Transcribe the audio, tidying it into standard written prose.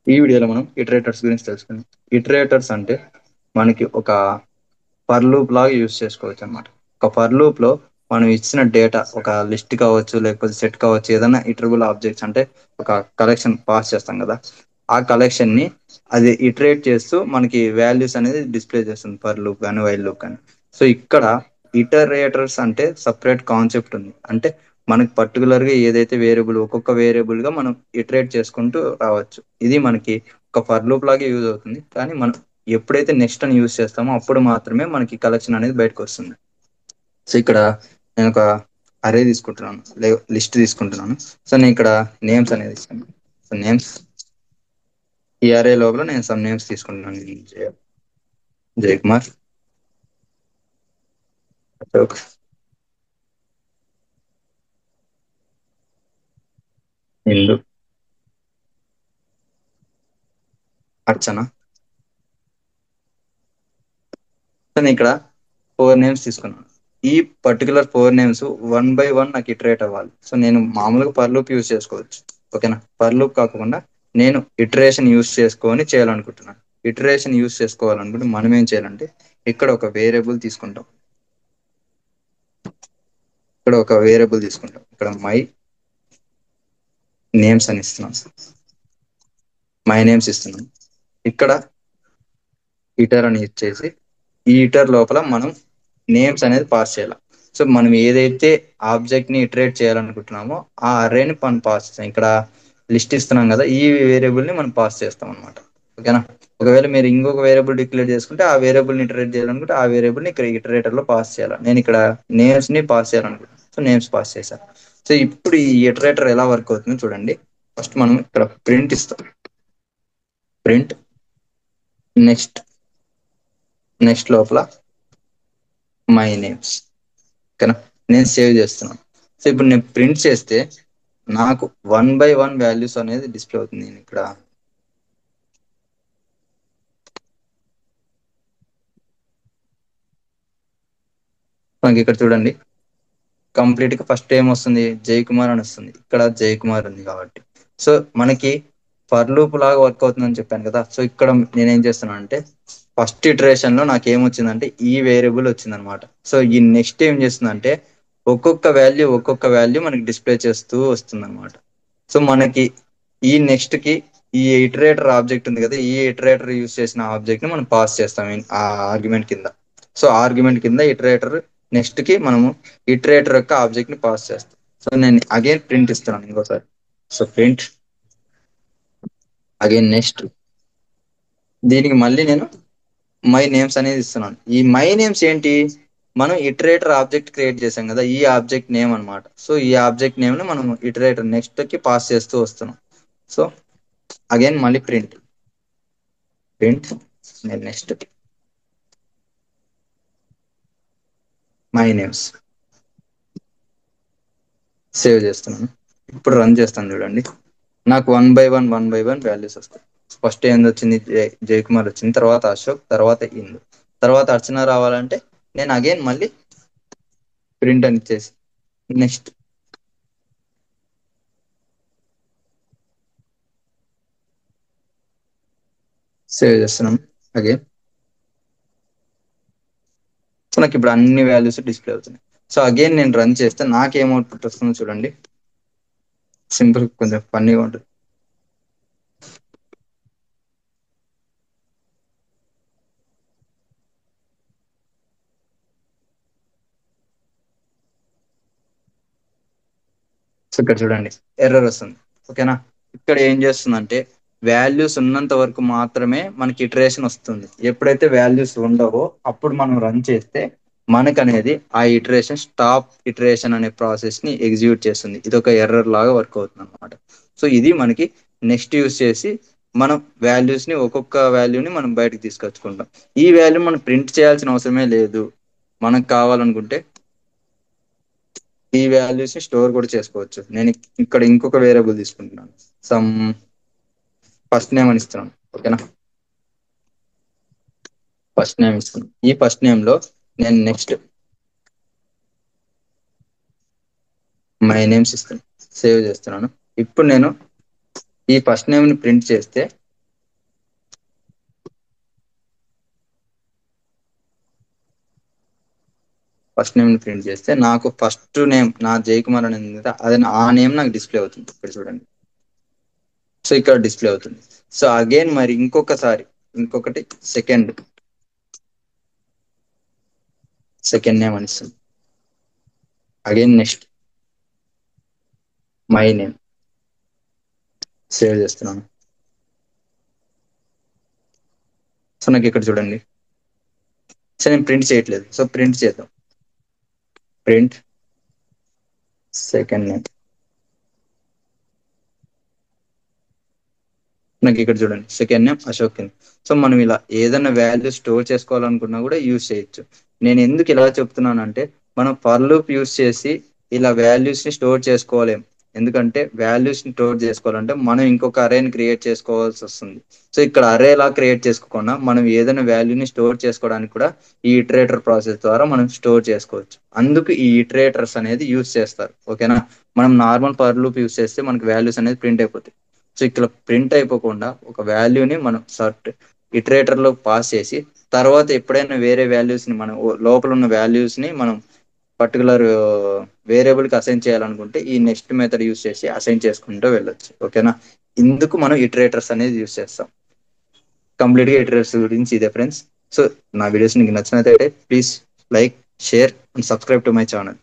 ఈ వీడియోలో మనం ఇటరేటర్స్ గురించి తెలుసుకుందాం. ఇటరేటర్స్ అంటే మనకి ఒక ఫర్ లూప్ లాగా యూజ్ చేసుకోవచ్చు అనమాట. ఒక ఫర్ లూప్ లో మనం ఇచ్చిన డేటా ఒక లిస్ట్ కావచ్చు, లేకపోతే సెట్ కావచ్చు, ఏదైనా ఇటరబుల్ ఆబ్జెక్ట్స్ అంటే ఒక కలెక్షన్ పాస్ చేస్తాం కదా, ఆ కలెక్షన్ ని అది ఇటరేట్ చేస్తూ మనకి వాల్యూస్ అనేది డిస్ప్లే చేస్తుంది, ఫర్ లూప్ కానీ వైల్ లూప్ కానీ. సో ఇక్కడ ఇటరేటర్స్ అంటే సపరేట్ కాన్సెప్ట్ ఉంది. అంటే మనకి పర్టికులర్ గా ఏదైతే వేరియబుల్, ఒక్కొక్క వేరియబుల్ గా మనం ఇటరేట్ చేసుకుంటూ రావచ్చు. ఇది మనకి ఒక ఫర్ లూప్ లాగే యూజ్ అవుతుంది, కానీ మనం ఎప్పుడైతే నెక్స్ట్ అని యూజ్ చేస్తామో అప్పుడు మాత్రమే మనకి కలెక్షన్ అనేది బయటకు వస్తుంది. సో ఇక్కడ నేను ఒక అరే తీసుకుంటున్నాను, లిస్ట్ తీసుకుంటున్నాను. సో నేను ఇక్కడ నేమ్స్ అనేది ఇస్తాను. సో నేమ్స్, ఈ అరే లోపల నేను సమ్ నేమ్స్ తీసుకుంటున్నాను. జయ్ కుమార్, అశోక్, ఇందు, అర్చన. సో నేను ఇక్కడ 4 నేమ్స్ తీసుకున్నాను. ఈ particular 4 names one by one నాకు ఇటరేట్ అవ్వాలి. సో నేను మామూలుగా పర్ లూప్ యూజ్ చేసుకోవచ్చు, ఓకేనా. పర్ లూప్ కాకుండా నేను ఇటరేషన్ యూజ్ చేసుకొని చేయాలనుకుంటున్నాను. ఇటరేషన్ యూజ్ చేసుకోవాలనుకుంటే మనం ఏం చేయాలంటే ఇక్కడ ఒక వేరియబుల్ తీసుకుంటాం. ఇక్కడ మై నేమ్స్ అని ఇస్తున్నాం. మై నేమ్స్ ఇస్తున్నాం. ఇక్కడ ఇటర్ అని ఇచ్చేసి ఈ ఇటర్ లోపల మనం నేమ్స్ అనేది పాస్ చేయాలి. సో మనం ఏదైతే ఆబ్జెక్ట్ ని ఇటరేట్ చేయాలనుకుంటున్నామో ఆ అర్రేని మనం పాస్ చేస్తాం. ఇక్కడ లిస్ట్ ఇస్తున్నాం కదా, ఈ వేరియబుల్ ని మనం పాస్ చేస్తాం అనమాట, ఓకేనా. ఒకవేళ మీరు ఇంకొక వేరియబుల్ డిక్లేర్ చేసుకుంటే ఆ వేరియబుల్ ని ఇటరేట్ చేయాలనుకుంటే ఆ వేరియబుల్ ని ఇక్కడ ఇటరేటర్ లో పాస్ చేయాలి. నేను ఇక్కడ నేమ్స్ ని పాస్ చేయాలనుకుంటున్నాను, సో నేమ్స్ పాస్ చేశాను. సో ఇప్పుడు ఈ ఇటరేటర్ ఎలా వర్క్ అవుతుందో చూడండి. ఫస్ట్ మనం ఇక్కడ ప్రింట్ ఇస్తాం. ప్రింట్ నెక్స్ట్, నెక్స్ట్ లోపల మై నేమ్స్, ఓకేనా. నేను సేవ్ చేస్తున్నాను. సో ఇప్పుడు నేను ప్రింట్ చేస్తే నాకు వన్ బై వన్ వాల్యూస్ అనేది డిస్ప్లే అవుతుంది. నేను ఇక్కడ మనకి ఇక్కడ చూడండి, కంప్లీట్ గా ఫస్ట్ ఏం వస్తుంది, జై కుమార్ అని వస్తుంది. ఇక్కడ జై కుమార్ ఉంది కాబట్టి సో మనకి ఫర్ లూప్ లాగా వర్క్ అవుతుందని చెప్పాను కదా. సో ఇక్కడ నేనేం చేస్తున్నాను అంటే ఫస్ట్ ఇటరేషన్ లో నాకు ఏమొచ్చిందంటే ఈ వేరియబుల్ వచ్చింది అనమాట. సో ఈ నెక్స్ట్ ఏం చేస్తుందంటే ఒక్కొక్క వాల్యూ మనకి డిస్ప్లే చేస్తూ వస్తుంది అనమాట. సో మనకి ఈ నెక్స్ట్ కి ఈ ఇటరేటర్ ఆబ్జెక్ట్ ఉంది కదా, ఈ ఇటరేటర్ యూస్ చేసిన ఆబ్జెక్ట్ ని మనం పాస్ చేస్తాం ఆ ఆర్గ్యుమెంట్ కింద. సో ఆర్గ్యుమెంట్ కింద ఇటరేటర్ నెక్స్ట్ కి మనము ఇటరేటర్ యొక్క ఆబ్జెక్ట్ ని పాస్ చేస్తాం. సో నేను అగైన్ ప్రింట్ ఇస్తున్నాను ఇంకోసారి. సో ప్రింట్ అగైన్ నెక్స్ట్, దీనికి మళ్ళీ నేను మై నేమ్స్ అనేది ఇస్తున్నాను. ఈ మై నేమ్స్ ఏంటి, మనం ఇటరేటర్ ఆబ్జెక్ట్ క్రియేట్ చేసాం కదా, ఈ ఆబ్జెక్ట్ నేమ్ అన్నమాట. సో ఈ ఆబ్జెక్ట్ నేమ్ ని మనం ఇటరేటర్ నెక్స్ట్ కి పాస్ చేస్తూ వస్తున్నాం. సో అగైన్ మళ్ళీ print next my names, save చేస్తున్నాను. ఇప్పుడు రన్ చేస్తాను చూడండి. నాకు వన్ బై వన్ వాల్యూస్ వస్తాయి. ఫస్ట్ ఏంది వచ్చింది, జై కుమార్ వచ్చింది, తర్వాత అశోక్, తర్వాత ఇందు, తర్వాత అర్చన రావాలంటే నేను అగైన్ మళ్ళీ ప్రింట్ అని ఇచ్చేసి నెక్స్ట్ సేవ్ చేస్తున్నాం అగైన్. సో నాకు ఇప్పుడు అన్ని వాల్యూస్ డిస్ప్లే అవుతున్నాయి. సో అగైన్ నేను రన్ చేస్తే నాకు ఏం అవుట్పుట్ వస్తుందో చూడండి. సింపుల్, కొంచెం ఫన్నీగా ఉంటుంది. సో ఇక్కడ చూడండి ఎర్రర్ వస్తుంది, ఓకేనా. ఇక్కడ ఏం చేస్తుందంటే వాల్యూస్ ఉన్నంత వరకు మాత్రమే మనకి ఇటరేషన్ వస్తుంది. ఎప్పుడైతే వాల్యూస్ ఉండవో అప్పుడు మనం రన్ చేస్తే మనకు అనేది ఆ ఇటరేషన్ స్టాప్ ఇటరేషన్ అనే ప్రాసెస్ ని ఎగ్జిక్యూట్ చేస్తుంది. ఇది ఒక ఎర్రర్ లాగా వర్క్ అవుతుంది అనమాట. సో ఇది మనకి నెక్స్ట్ యూస్ చేసి మనం వాల్యూస్ ని, ఒక్కొక్క వాల్యూని మనం బయటకు తీసుకొచ్చుకుంటాం. ఈ వాల్యూ మనం ప్రింట్ చేయాల్సిన అవసరమే లేదు. మనకు కావాలనుకుంటే ఈ వాల్యూస్ ని స్టోర్ కూడా చేసుకోవచ్చు. నేను ఇక్కడ ఇంకొక వేరియబుల్ తీసుకుంటున్నాను, సమ్ ఫస్ట్ నేమ్ అని ఇస్తున్నాను, ఓకేనా. ఫస్ట్ నేమ్ ఇస్తున్నాను. ఈ ఫస్ట్ నేమ్ లో నేను నెక్స్ట్ మై నేమ్స్ ఇస్తాను, సేవ్ చేస్తున్నాను. ఇప్పుడు నేను ఈ ఫస్ట్ నేమ్ ని ప్రింట్ చేస్తే నాకు ఫస్ట్ నేమ్ నా జయకుమార్ అని ఉంది కదా, అది ఆ నేమ్ నాకు డిస్ప్లే అవుతుంది ఇక్కడ చూడండి. సో ఇక్కడ డిస్ప్లే అవుతుంది. సో అగైన్ మరి ఇంకొకటి సెకండ్ నేమ్ అని ఇస్తుంది. Again next my name save చేస్తున్నాను. సో నాకు ఇక్కడ చూడండి. సో నేను ప్రింట్ చేయట్లేదు, సో ప్రింట్ చేద్దాం. Print second name. నాకు ఇక్కడ చూడండి సెకండ్ నేమ్ అశోక్ కింద. సో మనం ఇలా ఏదైనా వాల్యూ స్టోర్ చేసుకోవాలనుకున్నా కూడా యూజ్ చేయొచ్చు. నేను ఎందుకు ఇలా చెప్తున్నానంటే, మనం ఫర్ లూప్ యూజ్ చేసి ఇలా వాల్యూస్ ని స్టోర్ చేసుకోలేం. ఎందుకంటే వాల్యూస్ ని స్టోర్ చేసుకోవాలంటే మనం ఇంకొక అరేని క్రియేట్ చేసుకోవాల్సి వస్తుంది. సో ఇక్కడ అరే లా క్రియేట్ చేసుకోకుండా మనం ఏదైనా వాల్యూని స్టోర్ చేసుకోవడానికి కూడా ఈ ఇటరేటర్ ప్రాసెస్ ద్వారా మనం స్టోర్ చేసుకోవచ్చు. అందుకు ఈ ఇటరేటర్స్ అనేది యూజ్ చేస్తారు. ఓకేనా. మనం నార్మల్ ఫర్ లూప్ యూజ్ చేస్తే మనకి వాల్యూస్ అనేది ప్రింట్ అయిపోతాయి. సో ఇక్కడ ప్రింట్ అయిపోకుండా ఒక వాల్యూని మనం ఇటరేటర్ లో పాస్ చేసి తర్వాత ఎప్పుడైనా వేరే వాల్యూస్ ని మనం లోపల ఉన్న వాల్యూస్ ని మనం పర్టికులర్ వేరియబుల్ కి అసైన్ చేయాలనుకుంటే ఈ నెక్స్ట్ మెథడ్ యూస్ చేసి అసైన్ చేసుకుంటూ వెళ్ళొచ్చు. ఓకేనా. ఇందుకు మనం ఇటరేటర్స్ అనేది యూస్ చేస్తాం. కంప్లీట్ గా ఇటరేటర్స్ గురించి ఇదే ఫ్రెండ్స్. సో నా వీడియోస్ మీకు నచ్చినట్లయితే please like, share and subscribe to my channel.